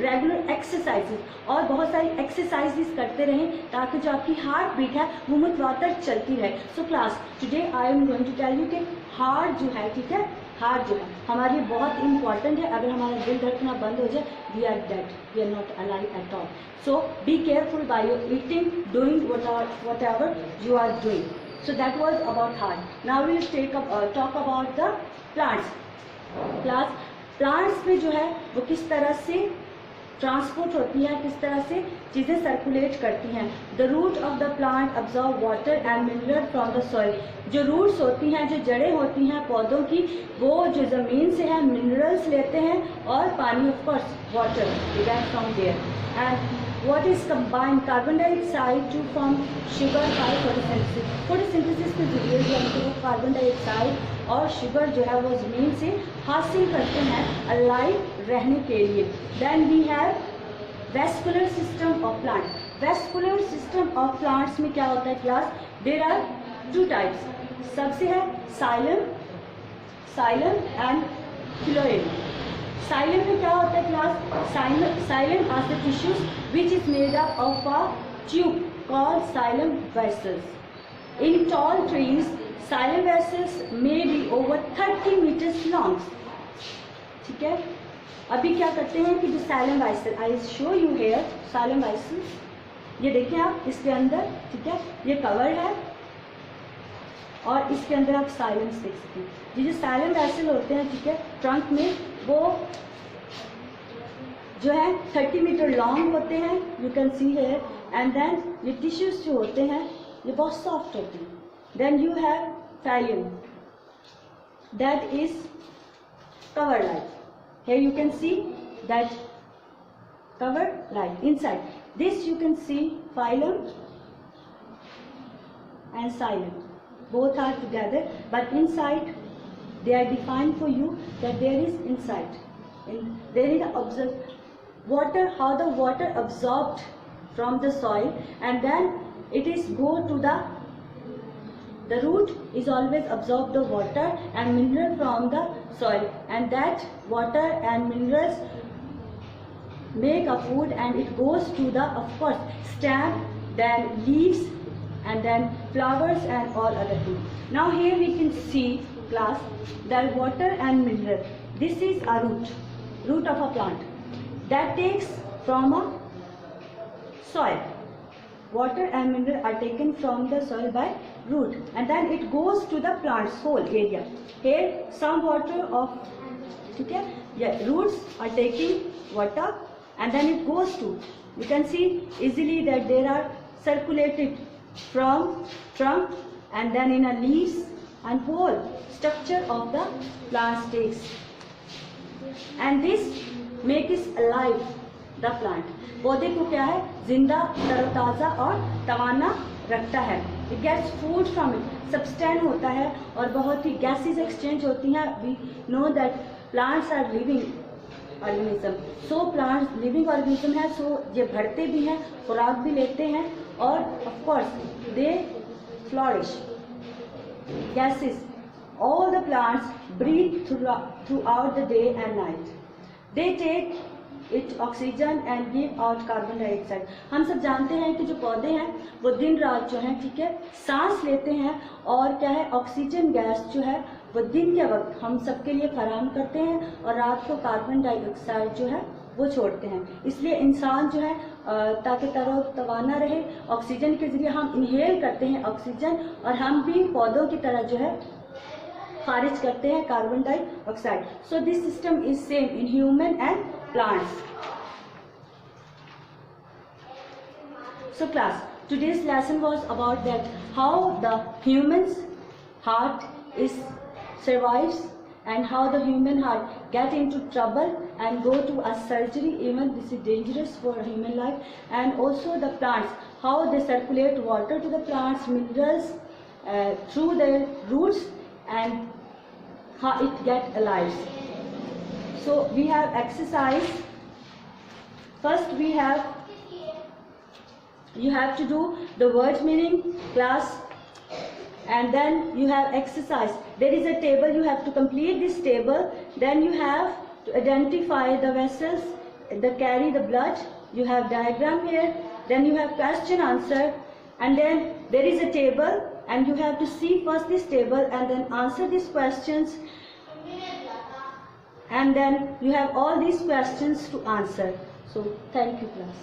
Regular exercises, और बहुत सारी एक्सरसाइजेज करते रहें ताकि जो आपकी हार्ट बीट है वो मुतवातर चलती रहे। So class today I am going to tell you कि हार्ट जो है, ठीक है, हार्ट जो है हमारे लिए बहुत इंपॉर्टेंट है। अगर हमारा दिल धड़कना बंद हो जाए, we are dead, we are not alive at all. So be careful by your eating, doing whatever you are doing. So that was about heart. Now we will talk about the plants. Plants में जो है वो किस तरह से transport होती है, किस तरह से चीज़ें सर्कुलेट करती हैं। The root of the plant absorb water and mineral from the soil. जो रूट्स होती हैं, जो जड़ें होती हैं पौधों की, वो जो ज़मीन से है मिनरल्स लेते हैं और पानी, of course water get from there. And what is combined carbon dioxide to form sugar by photosynthesis. Photosynthesis के जरिए जो हमको कार्बन डाइऑक्साइड और शुगर जो है वो ज़मीन से हासिल करते हैं अलाइव रहने के लिए। Then we have vascular system of plant. Vascular system of plants में क्या होता है class? There are two types. सबसे है साइलम एंड फिलोएम। साइलम में क्या होता है class? Xylem are the tissues which is made up of a tube called xylem vessels. In tall trees, xylem vessels may be over 30 meters long. ठीक है, अभी क्या करते हैं कि जो xylem vessel, I show you here xylem vessels, ये देखिए आप इसके अंदर, ठीक है, ये कवर है और इसके अंदर आप साइलेंस देख सकते हैं। ये जो साइलेंट वैसल होते हैं, ठीक है, ट्रंक में, वो जो है 30 मीटर लॉन्ग होते हैं, you can see here. And then ये टिश्यूज जो होते हैं ये बहुत सॉफ्ट होते हैं। Then you have phloem that is cover like, here you can see that cover like inside this, you can see phloem and xylem, both are together, but inside they are defined for you that there is inside, and there is water, how the water absorbed from the soil, and then it is go to the root is always absorb the water and mineral from the soil, and that water and minerals make a food, and it goes to the, of course, stem, then leaves, and then flowers and all other things. Now here we can see class that water and mineral, this is a root of a plant that takes from a soil. Water and mineral are taken from the soil by root, and then it goes to the plant's whole area. Here some water of, okay, yeah, roots are taking water, and then it goes to, you can see easily that there are circulated from trunk, and then in a leaves and whole structure of the plant takes, and this makes alive the plant. पौधे को क्या है? जिंदा, तरोताज़ा और तवाना रखता है। It gets food from it, substance होता है और बहुत ही गैसेस एक्सचेंज होती हैं। We know that plants are living organism, so plants living organism है, so ये बढ़ते भी हैं, खुराक भी लेते हैं, और of course they flourish. Gases, all the plants breathe throughout the day and night. They take it oxygen and give out carbon dioxide. हम सब जानते हैं कि जो पौधे हैं वो दिन रात जो है, ठीक है, सांस लेते हैं, और क्या है, ऑक्सीजन गैस जो है वो दिन के वक्त हम सबके लिए फराहम करते हैं, और रात को कार्बन डाइऑक्साइड जो है वो छोड़ते हैं। इसलिए इंसान जो है ताकि तरोताज़ा रहे, ऑक्सीजन के जरिए हम इनहेल करते हैं ऑक्सीजन, और हम भी पौधों की तरह जो है खारिज करते हैं carbon dioxide. So this system is same in human and plants. So class today's lesson was about that how the human's heart is survives, and how the human heart get into trouble and go to a surgery, even this is dangerous for human life. And also the plants, how they circulate water to the plants, minerals through their roots, and how it get alive. So we have exercise. First you have to do the word meaning class, and then you have exercise. There is a table, you have to complete this table. Then you have to identify the vessels the carry the blood. You have diagram here, then you have question answer, and then there is a table, and you have to see first this table and then answer these questions, and then you have all these questions to answer. So thank you, class.